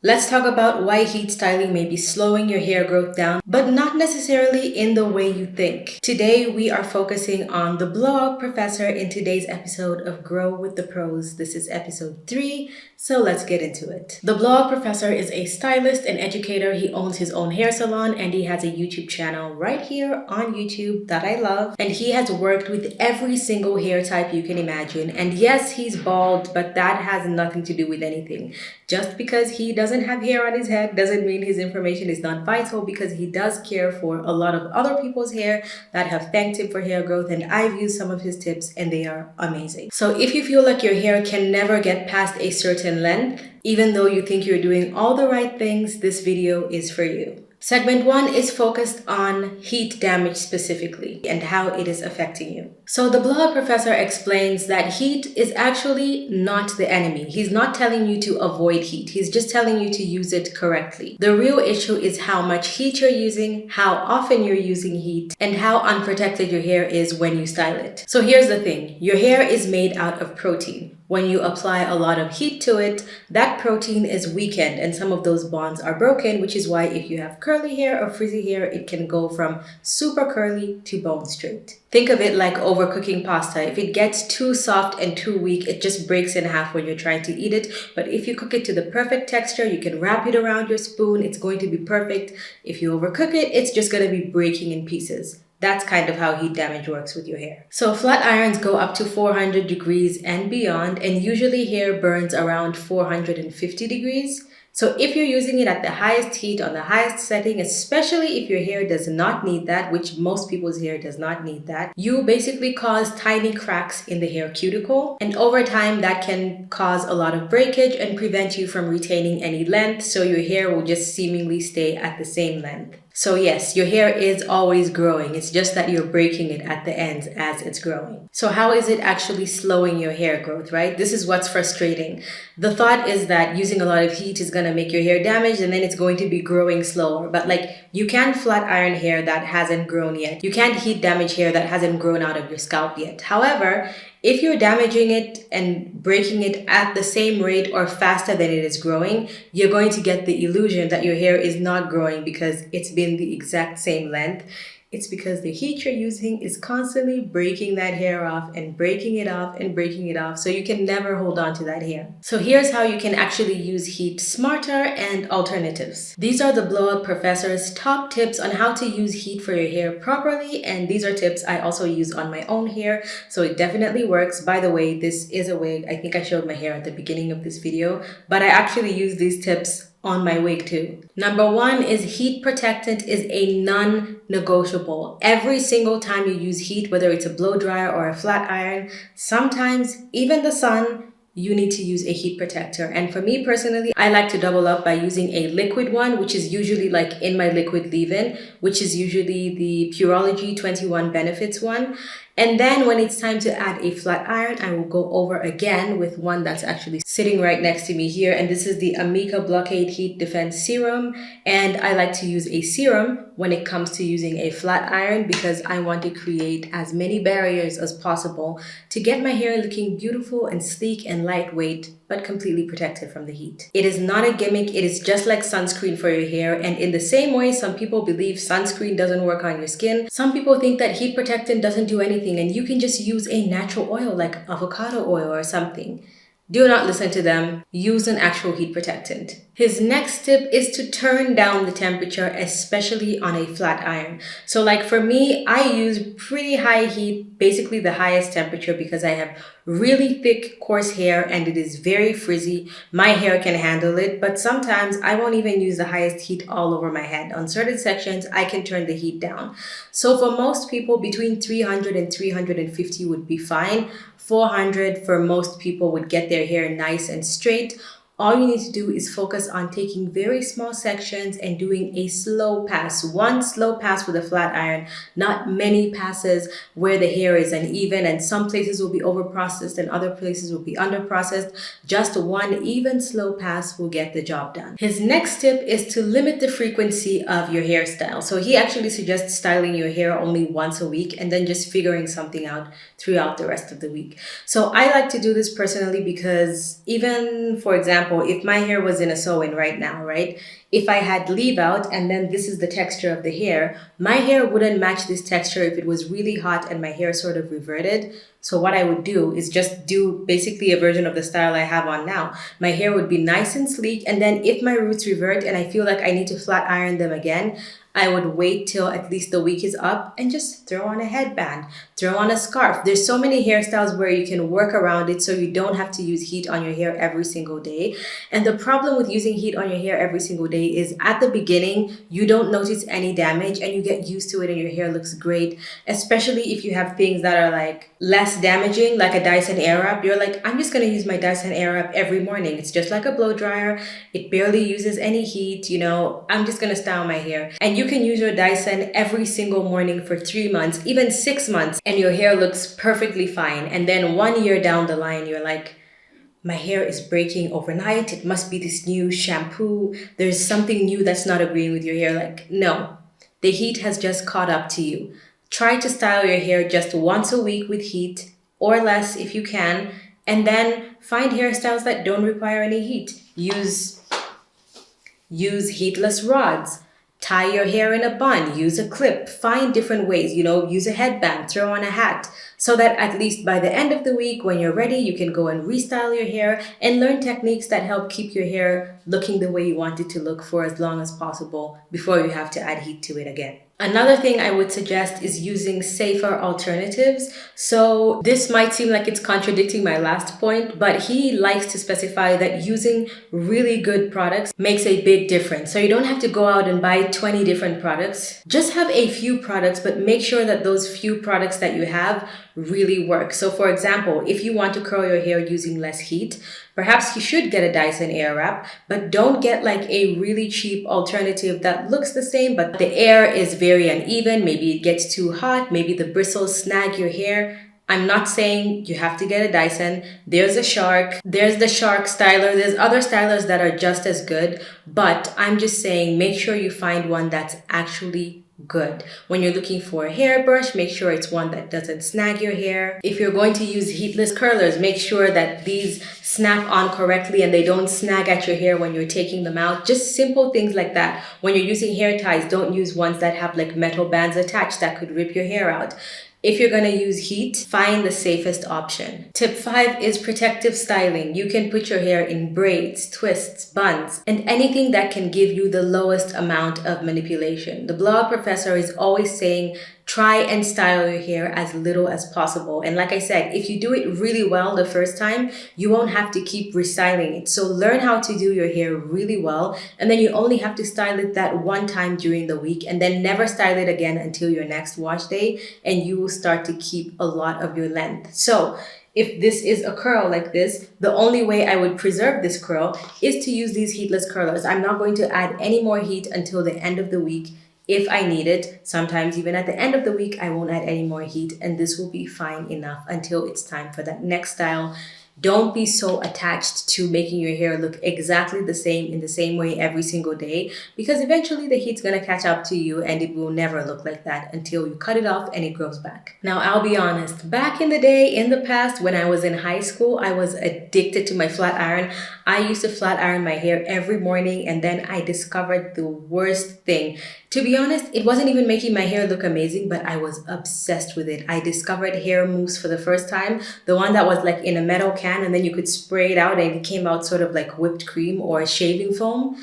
Let's talk about why heat styling may be slowing your hair growth down, but not necessarily in the way you think. Today, we are focusing on the blowout professor in today's episode of Grow with the Pros. This is episode 3, so let's get into it. The blowout professor is a stylist and educator. He owns his own hair salon and he has a YouTube channel right here on YouTube that I love. And he has worked with every single hair type you can imagine. And yes, he's bald, but that has nothing to do with anything. Just because he doesn't have hair on his head doesn't mean his information is not vital, because he does care for a lot of other people's hair that have thanked him for hair growth, and I've used some of his tips and they are amazing. So if you feel like your hair can never get past a certain length, even though you think you're doing all the right things, this video is for you. Segment 1 is focused on heat damage specifically and how it is affecting you. So the blowout professor explains that heat is actually not the enemy. He's not telling you to avoid heat. He's just telling you to use it correctly. The real issue is how much heat you're using, how often you're using heat, and how unprotected your hair is when you style it. So here's the thing. Your hair is made out of protein. When you apply a lot of heat to it, that protein is weakened and some of those bonds are broken, which is why if you have curly hair or frizzy hair, it can go from super curly to bone straight. Think of it like overcooking pasta. If it gets too soft and too weak, it just breaks in half when you're trying to eat it. But if you cook it to the perfect texture, you can wrap it around your spoon, it's going to be perfect. If you overcook it, it's just going to be breaking in pieces. That's kind of how heat damage works with your hair. So flat irons go up to 400 degrees and beyond, and usually hair burns around 450 degrees. So if you're using it at the highest heat on the highest setting, especially if your hair does not need that, which most people's hair does not need that, you basically cause tiny cracks in the hair cuticle. And over time, that can cause a lot of breakage and prevent you from retaining any length. So your hair will just seemingly stay at the same length. So yes, your hair is always growing. It's just that you're breaking it at the ends as it's growing. So how is it actually slowing your hair growth, right? This is what's frustrating. The thought is that using a lot of heat is going to make your hair damaged and then it's going to be growing slower. But you can't flat iron hair that hasn't grown yet. You can't heat damage hair that hasn't grown out of your scalp yet. However, if you're damaging it and breaking it at the same rate or faster than it is growing, you're going to get the illusion that your hair is not growing because it's been the exact same length. It's because the heat you're using is constantly breaking that hair off and breaking it off and breaking it off, so you can never hold on to that hair. So here's how you can actually use heat smarter and alternatives. These are the blowout professor's top tips on how to use heat for your hair properly, and these are tips I also use on my own hair, so it definitely works. By the way, this is a wig. I think I showed my hair at the beginning of this video, but I actually use these tips on my wig too. Number 1 is heat protectant is a non-negotiable. Every single time you use heat, whether it's a blow dryer or a flat iron, sometimes even the sun, you need to use a heat protector. And for me personally, I like to double up by using a liquid one, which is usually like in my liquid leave-in, which is usually the Pureology 21 Benefits one. And then when it's time to add a flat iron, I will go over again with one that's actually sitting right next to me here. And this is the Amica Blockade Heat Defense Serum. And I like to use a serum when it comes to using a flat iron because I want to create as many barriers as possible to get my hair looking beautiful and sleek and lightweight, but completely protected from the heat. It is not a gimmick. It is just like sunscreen for your hair. And in the same way, some people believe sunscreen doesn't work on your skin. Some people think that heat protectant doesn't do anything and you can just use a natural oil like avocado oil or something. Do not listen to them. Use an actual heat protectant. His next tip is to turn down the temperature, especially on a flat iron. So like for me, I use pretty high heat, basically the highest temperature because I have really thick, coarse hair and it is very frizzy. My hair can handle it, but sometimes I won't even use the highest heat all over my head. On certain sections, I can turn the heat down. So for most people, between 300 and 350 would be fine. 400 for most people would get their hair nice and straight. All you need to do is focus on taking very small sections and doing a slow pass. One slow pass with a flat iron, not many passes where the hair is uneven and some places will be over-processed and other places will be under-processed. Just one even slow pass will get the job done. His next tip is to limit the frequency of your hairstyle. So he actually suggests styling your hair only once a week and then just figuring something out throughout the rest of the week. So I like to do this personally because even, for example, example, if my hair was in a sew-in right now, right? If I had leave out and then this is the texture of the hair, my hair wouldn't match this texture if it was really hot and my hair sort of reverted. So what I would do is just do basically a version of the style I have on now. My hair would be nice and sleek, and then if my roots revert and I feel like I need to flat iron them again, I would wait till at least the week is up and just throw on a headband, throw on a scarf. There's so many hairstyles where you can work around it so you don't have to use heat on your hair every single day. And the problem with using heat on your hair every single day is at the beginning, you don't notice any damage and you get used to it and your hair looks great, especially if you have things that are like less damaging, like a Dyson Airwrap. You're like, I'm just gonna use my Dyson Airwrap every morning. It's just like a blow dryer. It barely uses any heat, I'm just gonna style my hair. And you can use your Dyson every single morning for 3 months, even 6 months, and your hair looks perfectly fine. And then 1 year down the line, you're like, my hair is breaking overnight. It must be this new shampoo. There's something new that's not agreeing with your hair. Like, no, the heat has just caught up to you. Try to style your hair just once a week with heat, or less if you can, and then find hairstyles that don't require any heat. Use heatless rods. Tie your hair in a bun, use a clip, find different ways, use a headband, throw on a hat, so that at least by the end of the week, when you're ready, you can go and restyle your hair and learn techniques that help keep your hair looking the way you want it to look for as long as possible before you have to add heat to it again. Another thing I would suggest is using safer alternatives. So this might seem like it's contradicting my last point, but he likes to specify that using really good products makes a big difference. So you don't have to go out and buy 20 different products. Just have a few products, but make sure that those few products that you have really work. So for example, if you want to curl your hair using less heat, perhaps you should get a Dyson Airwrap, but don't get like a really cheap alternative that looks the same, but the air is very uneven. Maybe it gets too hot. Maybe the bristles snag your hair. I'm not saying you have to get a Dyson. There's a Shark. There's the Shark styler. There's other stylers that are just as good, but I'm just saying make sure you find one that's actually good. When you're looking for a hairbrush, make sure it's one that doesn't snag your hair. If you're going to use heatless curlers, make sure that these snap on correctly and they don't snag at your hair when you're taking them out. Just simple things like that. When you're using hair ties, don't use ones that have like metal bands attached that could rip your hair out. If you're going to use heat, find the safest option. Tip 5 is protective styling. You can put your hair in braids, twists, buns, and anything that can give you the lowest amount of manipulation. The Blowout Professor is always saying, try and style your hair as little as possible. And like I said, if you do it really well the first time, you won't have to keep restyling it. So learn how to do your hair really well, and then you only have to style it that one time during the week, and then never style it again until your next wash day, and you will start to keep a lot of your length. So if this is a curl like this, the only way I would preserve this curl is to use these heatless curlers. I'm not going to add any more heat until the end of the week. If I need it, sometimes even at the end of the week, I won't add any more heat, and this will be fine enough until it's time for that next style. Don't be so attached to making your hair look exactly the same in the same way every single day, because eventually the heat's gonna catch up to you and it will never look like that until you cut it off and it grows back. Now, I'll be honest, back in the day, in the past, when I was in high school, I was addicted to my flat iron. I used to flat iron my hair every morning, and then I discovered the worst thing. To be honest, it wasn't even making my hair look amazing, but I was obsessed with it. I discovered hair mousse for the first time, the one that was like in a metal can and then you could spray it out and it came out sort of like whipped cream or shaving foam.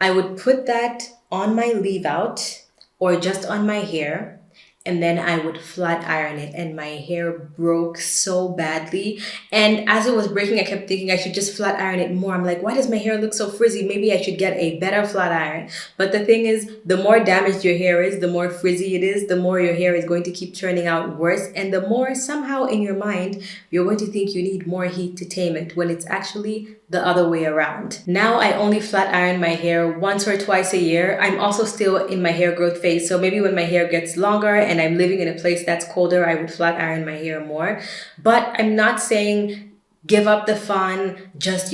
I would put that on my leave out or just on my hair, and then I would flat iron it, and my hair broke so badly. And as it was breaking, I kept thinking I should just flat iron it more. I'm like, why does my hair look so frizzy? Maybe I should get a better flat iron. But the thing is, the more damaged your hair is, the more frizzy it is, the more your hair is going to keep turning out worse. And the more somehow in your mind, you're going to think you need more heat to tame it, when it's actually the other way around. Now I only flat iron my hair once or twice a year. I'm also still in my hair growth phase, so maybe when my hair gets longer and I'm living in a place that's colder, I would flat iron my hair more. But I'm not saying give up the fun, just,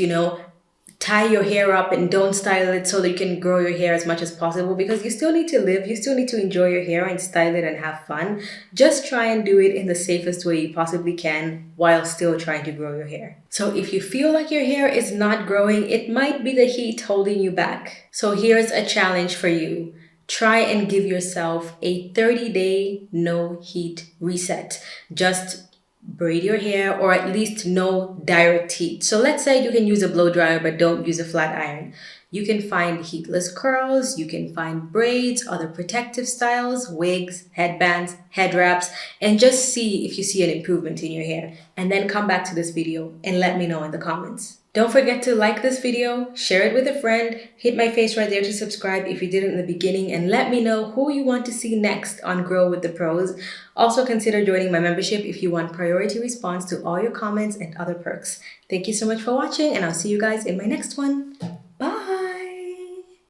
tie your hair up and don't style it so that you can grow your hair as much as possible, because you still need to live, you still need to enjoy your hair and style it and have fun. Just try and do it in the safest way you possibly can while still trying to grow your hair. So if you feel like your hair is not growing, it might be the heat holding you back. So here's a challenge for you. Try and give yourself a 30-day no heat reset. Just braid your hair, or at least no direct heat. So let's say you can use a blow dryer but don't use a flat iron. You can find heatless curls, you can find braids, other protective styles, wigs, headbands, head wraps, and just see if you see an improvement in your hair. And then come back to this video and let me know in the comments. Don't forget to like this video, share it with a friend, hit my face right there to subscribe if you didn't in the beginning, and let me know who you want to see next on Grow with the Pros. Also consider joining my membership if you want priority response to all your comments and other perks. Thank you so much for watching, and I'll see you guys in my next one.